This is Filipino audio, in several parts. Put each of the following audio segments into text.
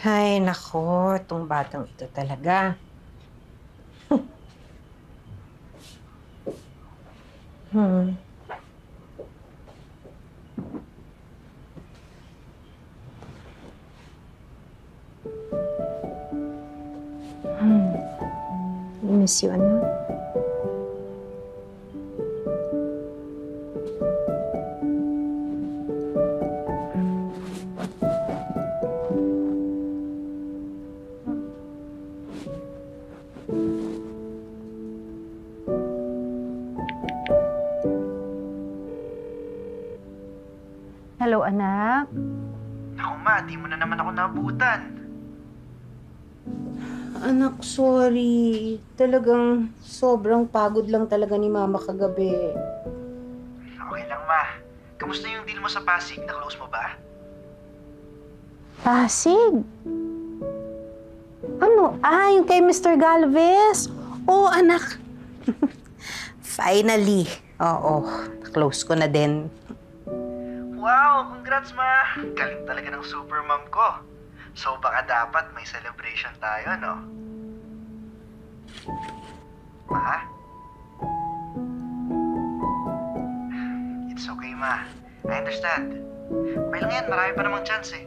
Ay, nako. Itong batang ito talaga. Hmm. Hmm. I miss you, anak. Hello, anak. Naku ma, di mo na naman ako naabutan. Anak, sorry. Talagang sobrang pagod lang talaga ni Mama kagabi. Okay lang ma. Kamusta yung deal mo sa Pasig? Na-close mo ba? Pasig? Ano? Yung kay Mr. Galvez? Oo, anak. Finally. Oo, close ko na din. Wow! Congrats ma! Galing talaga ng super mom ko. So baka dapat may celebration tayo, no? Ma? It's okay ma. I understand. Okay lang yan, marami pa namang chance eh.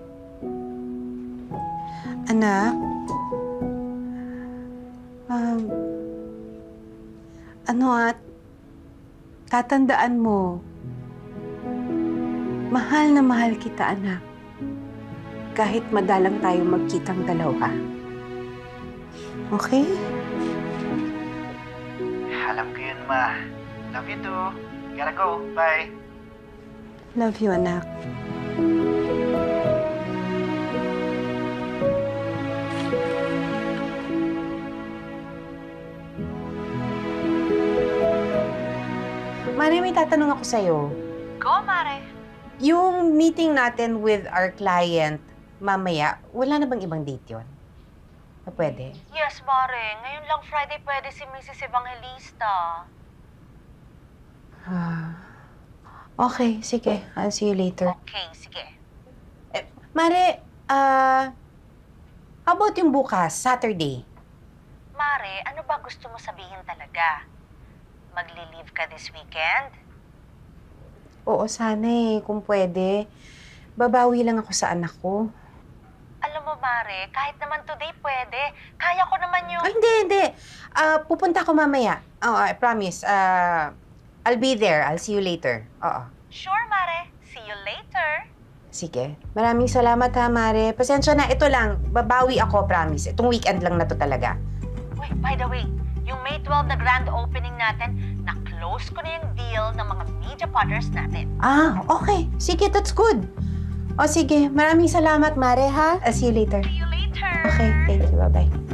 Anak? Tatandaan mo, mahal na mahal kita, anak. Kahit madalang tayo magkitang dalawa. Okay? Alam ko yun ma. Love you too. Gotta go. Bye. Love you, anak. Mare, may tatanong ako sa'yo. Go, Mare. Yung meeting natin with our client, mamaya, wala na bang ibang date yun? Na pwede? Yes, Mare. Ngayon lang Friday pwede si Mrs. Evangelista. Okay, sige. I'll see you later. Okay, sige. Mare, how about yung bukas, Saturday? Mare, ano ba gusto mo sabihin talaga? Magli-leave ka this weekend? Oo, sana kung pwede. Babawi lang ako sa anak ko. Alam mo, Mare, kahit naman today pwede. Kaya ko naman yung... Ay, hindi. Pupunta ako mamaya. Oh, I promise. I'll be there. I'll see you later. Oo. Sure, Mare. See you later. Sige. Maraming salamat ha, Mare. Pasensya na. Ito lang. Babawi ako, promise. Itong weekend lang na to talaga. Wait, by the way, yung May 12 na grand opening natin, na-close ko na yung deal ng mga media partners natin. Okay. Sige, that's good. O sige, maraming salamat, Mare, ha? I'll see you later. See you later. Okay, thank you. Bye-bye.